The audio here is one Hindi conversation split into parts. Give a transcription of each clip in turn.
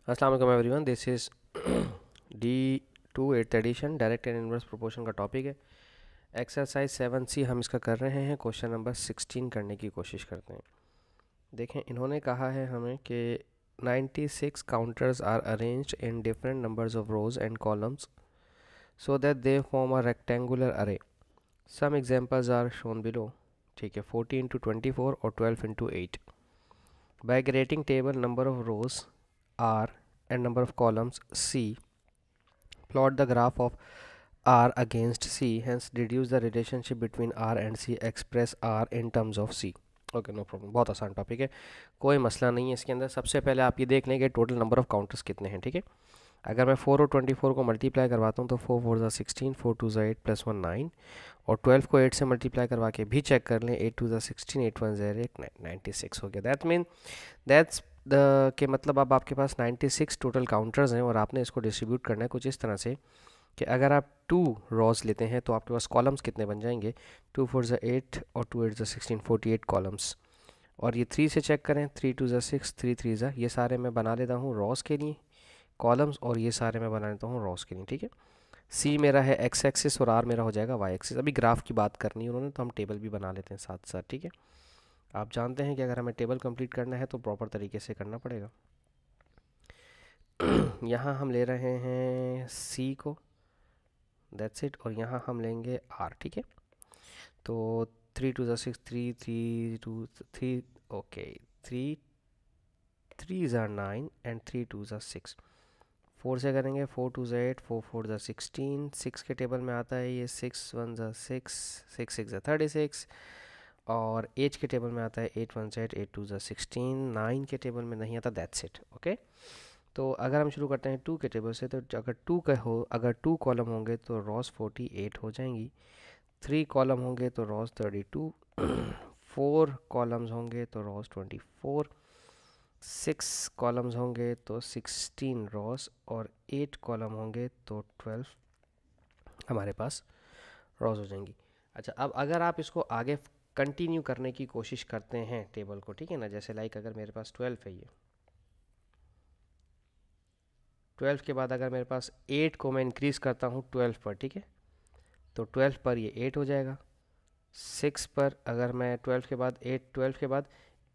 अस्सलाम वालेकुम everyone, this is D2 8th edition direct and inverse proportion का टॉपिक है। एक्सरसाइज 7C हम इसका कर रहे हैं। क्वेश्चन नंबर 16 करने की कोशिश करते हैं। देखें, इन्होंने कहा है हमें कि 96 counters are arranged in different numbers of rows and columns so that they form a rectangular array. Some examples are shown below. ठीक है, 40 इंटू 24 और 12 into 8। By creating table number of rows R and number of columns C, plot the graph of R against C, hence deduce the relationship between R and C, express R in terms of C. Okay, no problem, बहुत आसान टॉपिक है, कोई मसला नहीं है इसके अंदर। सबसे पहले आप ये देख लें कि टोटल नंबर ऑफ काउंटर्स कितने हैं। ठीक है, अगर मैं 4 और 24 को मल्टीप्लाई करवाता हूँ तो 4 4 ज़ा 16, 4 2 ज़ा 8 प्लस 1 9, और 12 को 8 से मल्टीप्लाई करवा के भी चेक कर लें, 8 2 ज़ा 16, 8 1 ज़ा 8 96 हो गया। दैट्स द के मतलब अब आपके पास 96 टोटल काउंटर्स हैं और आपने इसको डिस्ट्रीब्यूट करना है कुछ इस तरह से कि अगर आप 2 रॉज लेते हैं तो आपके पास कॉलम्स कितने बन जाएंगे, 2 4 ज़ा 8 और 2 8 ज़ा 16, 48 कॉलम्स। और ये 3 से चेक करें, 3 2 ज़ा 6, 3 3 ज़ा, ये सारे मैं बना लेता हूँ रॉज के लिए कॉलम्स, और ये सारे मैं बना लेता हूँ रॉज के लिए। ठीक है, सी मेरा है एक्स एक्सिस और आर मेरा हो जाएगा वाई एक्सिस। अभी ग्राफ की बात करनी है उन्होंने, तो हम टेबल भी बना लेते हैं साथ साथ। ठीक है, आप जानते हैं कि अगर हमें टेबल कंप्लीट करना है तो प्रॉपर तरीके से करना पड़ेगा। यहाँ हम ले रहे हैं सी को, दैट्स इट, और यहाँ हम लेंगे आर। ठीक है, तो 3 2 ज़ा 6, 3 3 2 3, ओके, 3 3 ज़ा 9 एंड 3 2 ज़ा 6। 4 से करेंगे, 4 2 ज़ा 8, 4 4 ज़ा 16, 6 के टेबल में आता है ये 6 1 ज़ा 6, 6 6 ज़ा 36, और 8 के टेबल में आता है 8 1 ज़ा 8, 8 2 ज़ा 16, 9 के टेबल में नहीं आता, दैट्स इट। ओके, तो अगर हम शुरू करते हैं 2 के टेबल से, तो अगर 2 कॉलम होंगे तो रॉस 48 हो जाएंगी, 3 कॉलम होंगे तो रॉस 32, 4 कॉलम्स होंगे तो रॉस 24, 6 कॉलम्स होंगे तो 16 रॉस, और 8 कॉलम होंगे तो 12 हमारे पास रॉस हो जाएंगी। अच्छा, अब अगर आप इसको आगे कंटिन्यू करने की कोशिश करते हैं टेबल को, ठीक है ना, जैसे लाइक अगर मेरे पास 12 है, ये 12 के बाद अगर मेरे पास 8 को मैं इंक्रीज़ करता हूँ 12 पर, ठीक है, तो 12 पर ये 8 हो जाएगा। 6 पर अगर मैं 12 के बाद 8, 12 के बाद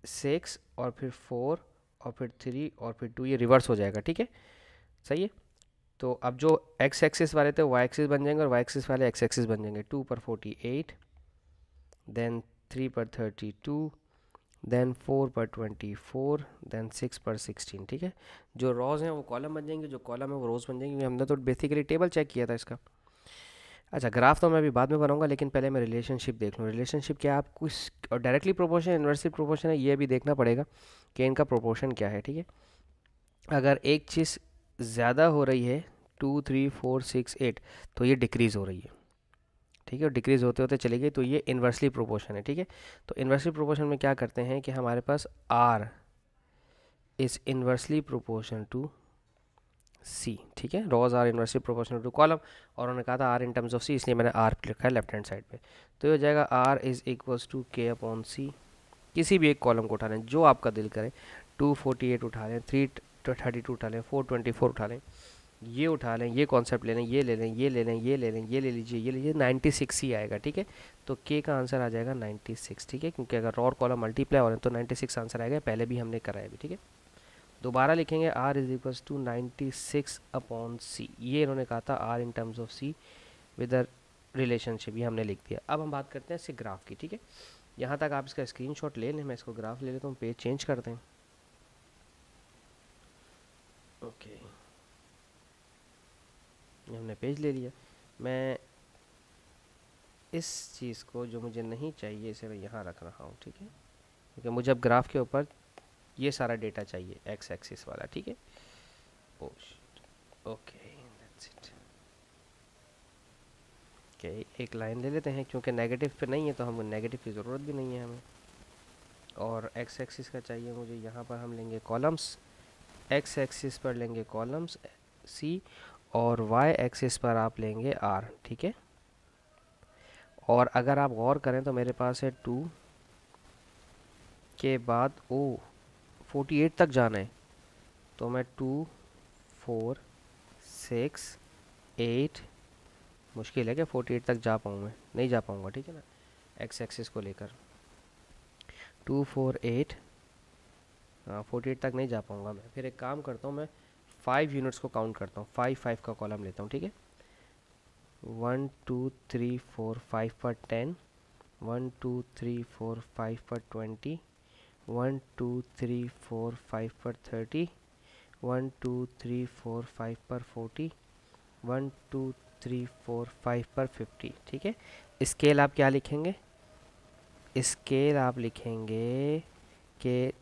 6 और फिर 4 और फिर 3 और फिर 2, ये रिवर्स हो जाएगा। ठीक है, सही है। तो अब जो एक्स एक्सिस वाले थे वाई एक्सिस बन जाएंगे और वाई एक्सिस वाले एक्स एक्सिस बन जाएंगे। 2 पर 48, देन 3 पर 32, देन 4 पर 24, देन 6 पर 16। ठीक है, जो रोज़ हैं वो कॉलम बन जाएंगे, जो कॉलम है वो रोज़ बन जाएंगे। हमने तो बेसिकली टेबल चेक किया था इसका। अच्छा, ग्राफ तो मैं अभी बाद में बनाऊंगा, लेकिन पहले मैं रिलेशनशिप देख लूँ। रिलेशनशिप क्या है, आप कुछ और डायरेक्टली प्रोपोर्शन इन्वर्सली प्रोपोर्शन है ये भी देखना पड़ेगा कि इनका प्रोपोर्शन क्या है। ठीक है, अगर एक चीज़ ज़्यादा हो रही है 2 3 4 6 8, तो ये डिक्रीज़ हो रही है। ठीक है, और डिक्रीज़ होते होते चली गई तो ये इन्वर्सली प्रोपोर्शन है। ठीक है, तो इन्वर्सली प्रोपोर्शन में क्या करते हैं कि हमारे पास R is inversely proportion to C. ठीक है, rows are inversely proportional to column, और उन्होंने कहा था R in terms of C, इसलिए मैंने आर लिखा है लेफ्ट हैंड साइड पे। तो ये हो जाएगा आर इज़ इक्वल्स टू के अपॉन सी। किसी भी एक कॉलम को उठा लें जो आपका दिल करे, 248 उठा लें, 332 उठा लें, 424 उठा लें, ये उठा लें, ये कॉन्सेप्ट ले लें, ये ले लें, ये ले लें, ये ले लें, ये ले लीजिए, ये लीजिए, 96 ही आएगा। ठीक है, तो के का आंसर आ जाएगा 96। ठीक है, क्योंकि अगर रॉ और कॉलम मल्टीप्लाई हो रहे हैं तो 96 आंसर आएगा, पहले भी हमने कराया भी। ठीक है, दोबारा लिखेंगे R is equals to 96 upon C. ये इन्होंने कहा था R in terms of C with a relationship, ये हमने लिख दिया। अब हम बात करते हैं इससे ग्राफ की। ठीक है, यहाँ तक आप इसका स्क्रीनशॉट ले लें, मैं इसको ग्राफ ले लेता हूँ, पेज चेंज करते हैं। ओके, ये हमने पेज ले लिया। मैं इस चीज़ को जो मुझे नहीं चाहिए इसे मैं यहाँ रख रहा हूँ। ठीक है, क्योंकि मुझे अब ग्राफ के ऊपर ये सारा डेटा चाहिए, एक्स एक्सिस वाला। ठीक है, ओके, दैट्स इट। ओके, एक लाइन ले लेते हैं, क्योंकि नेगेटिव पे नहीं है तो हम नेगेटिव की ज़रूरत भी नहीं है हमें। और एक्स एक्सिस का चाहिए मुझे, यहाँ पर हम लेंगे कॉलम्स, एक्स एक्सिस पर लेंगे कॉलम्स सी, और वाई एक्सिस पर आप लेंगे आर। ठीक है, और अगर आप गौर करें तो मेरे पास है 2 के बाद 48 तक जाना है, तो मैं 2 4 6 8, मुश्किल है कि 48 तक जा पाऊँ, मैं नहीं जा पाऊँगा, ठीक है ना, एक्स एक्सिस को लेकर। 2 4 8, हाँ 48 तक नहीं जा पाऊँगा मैं। फिर एक काम करता हूँ, मैं 5 यूनिट्स को काउंट करता हूँ, 5 5 का कॉलम लेता हूँ, ठीक है। 1 2 3 4 5 पर 10, 1 2 3 4 5 पर 20, 1 2 3 4 5 पर 30, 1 2 3 4 5 पर 40, 1 2 3 4 5 पर 50, ठीक है। स्केल आप क्या लिखेंगे? स्केल आप लिखेंगे कि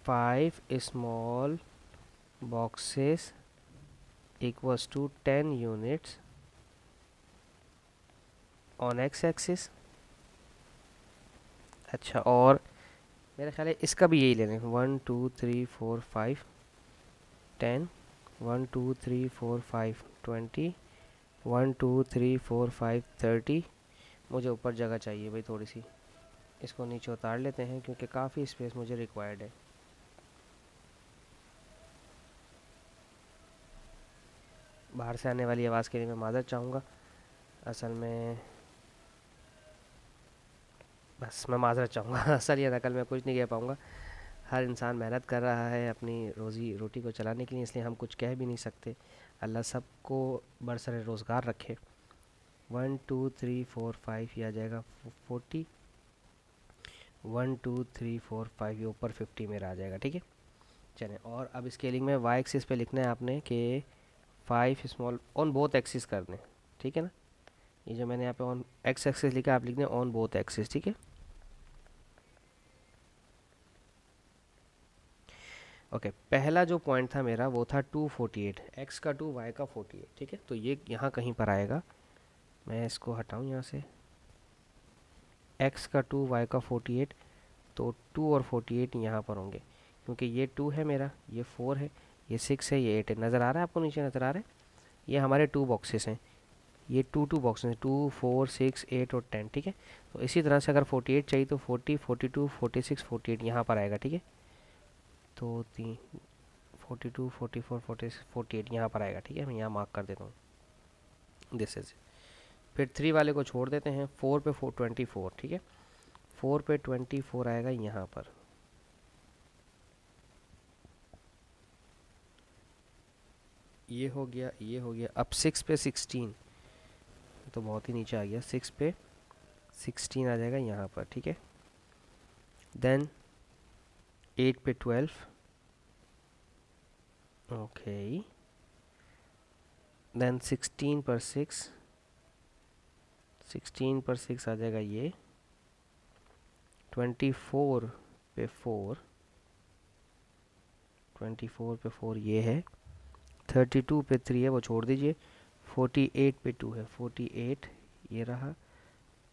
5 small boxes equals to 10 units on X axis. अच्छा, और मेरा ख्याल है इसका भी यही ले लें, 1 2 3 4 5 10, 1 2 3 4 5 20, 1 2 3 4 5 30। मुझे ऊपर जगह चाहिए भाई थोड़ी सी, इसको नीचे उतार लेते हैं क्योंकि काफ़ी स्पेस मुझे रिक्वायर्ड है। बाहर से आने वाली आवाज़ के लिए मैं माज़रत चाहूँगा। असल में बस मैं माज़रत चाहूँगा असल या नकल में कुछ नहीं कह पाऊँगा। हर इंसान मेहनत कर रहा है अपनी रोज़ी रोटी को चलाने के लिए, इसलिए हम कुछ कह भी नहीं सकते। अल्लाह सबको बरसर रोज़गार रखे। 1 2 3 4 5 ये आ जाएगा 40, 1 2 3 4 5 ये ऊपर 50 मेरा आ जाएगा, ठीक है। चलें, और अब स्केलिंग में वाई एक्सिस पे लिखना है आपने कि 5 स्मॉल ऑन बोथ एक्सिस कर दें, ठीक है ना। ये जो मैंने यहाँ पे ऑन एक्स एक्सिस लिखा आप लिख दें ऑन बोथ एक्सिस, ठीक है। ओके, पहला जो पॉइंट था मेरा वो था 248, एक्स का 2 वाई का 48, ठीक है। तो ये यहाँ कहीं पर आएगा, मैं इसको हटाऊँ यहाँ से, एक्स का 2 वाई का 48, तो 2 और 48 यहाँ पर होंगे क्योंकि ये 2 है मेरा, ये 4 है, ये 6 है, ये 8 है। नज़र आ रहा है आपको, नीचे नज़र आ रहा है, ये हमारे 2 बॉक्सेस हैं, ये 2 बॉक्सेस हैं, 2 4 6 8 और 10, ठीक है। तो इसी तरह से अगर 48 चाहिए तो 40 42 46 48 यहाँ पर आएगा, ठीक है। तो 3 42 44 46 48 यहाँ पर आएगा, ठीक है। मैं यहाँ मार्क कर देता हूँ, दिस इज। फिर 3 वाले को छोड़ देते हैं, 4 पे 24, ठीक है। 4 पे 24 आएगा यहाँ पर। ये हो गया, ये हो गया। अब 6 पे 16, तो बहुत ही नीचे आ गया, 6 पे 16 आ जाएगा यहाँ पर, ठीक है। देन 8 पे 12, ओके। देन 16 पर 6, 16 पर 6 आ जाएगा ये। 24 पे 4, 24 पे 4 ये है। 32 पे 3 है, वो छोड़ दीजिए। 48 पे 2 है, 48 ये रहा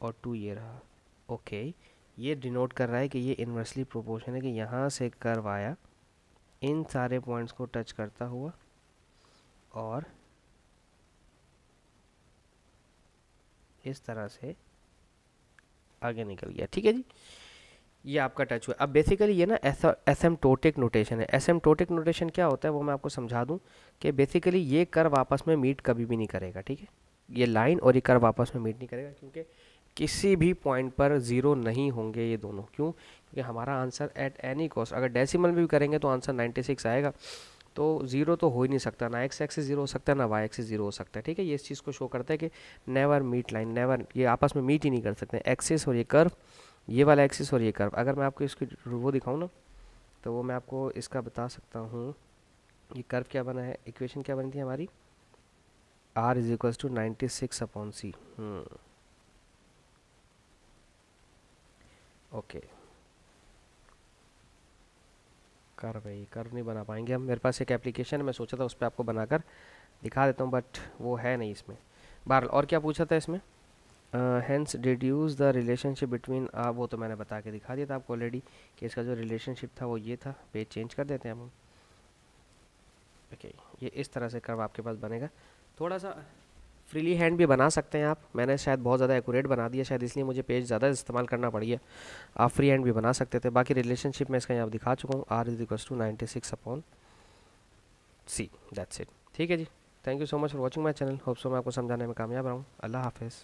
और 2 ये रहा, ओके। ये डिनोट कर रहा है कि ये इन्वर्सली प्रोपोर्शन है कि यहाँ से कर्व आया, इन सारे पॉइंट्स को टच करता हुआ और इस तरह से आगे निकल गया, ठीक है जी। ये आपका टच हुआ। अब बेसिकली ये ना एसिम्प्टोटिक नोटेशन है। एसिम्प्टोटिक नोटेशन क्या होता है वो मैं आपको समझा दूं कि बेसिकली ये कर्व आपस में मीट कभी भी नहीं करेगा, ठीक है। ये लाइन और ये कर्व आपस में मीट नहीं करेगा क्योंकि किसी भी पॉइंट पर ज़ीरो नहीं होंगे ये दोनों। क्यों? क्योंकि हमारा आंसर एट एनी कॉस्ट, अगर डेसिमल भी करेंगे तो आंसर 96 आएगा, तो ज़ीरो तो हो ही नहीं सकता। ना एक्स एक्सिस ज़ीरो हो सकता है, ना वाई एक्सिस ज़ीरो हो सकता है, ठीक है। ये इस चीज़ को शो करता है कि नेवर मीट लाइन, नेवर, ये आपस में मीट ही नहीं कर सकते। एक्सिस और ये कर्व, ये वाला एक्सिस और ये कर्व। अगर मैं आपको इसकी वो दिखाऊं ना, तो वो मैं आपको इसका बता सकता हूँ। ये कर्व क्या बना है, इक्वेशन क्या बनी थी हमारी, r is equals to 96/c। ओके, कर्व है, कर्व नहीं बना पाएंगे हम। मेरे पास एक एप्लीकेशन है, मैं सोचा था उस पर आपको बनाकर दिखा देता हूँ, बट वो है नहीं इसमें। बहरहाल, और क्या पूछा था इसमें, hence deduce the relationship between, वो तो मैंने बता के दिखा दिया था आपको ऑलरेडी कि इसका जो रिलेशनशिप था वो ये था। पेज चेंज कर देते हैं हम। ओके, ये इस तरह से कर्व आपके पास बनेगा। थोड़ा सा फ्रीली हैंड भी बना सकते हैं आप, मैंने शायद बहुत ज़्यादा एक्यूरेट बना दिया शायद, इसलिए मुझे पेज ज़्यादा इस्तेमाल करना पड़ गया। आप फ्री हैंड भी बना सकते थे। बाकी रिलेशनशिप मैं इसका यहाँ दिखा चुका हूँ, r is equals to 96/c, that's it. ठीक है जी। Thank you so much for watching my channel. Hope so मैं आपको समझाने में कामयाब रहा हूँ। अल्लाह हाफिज़।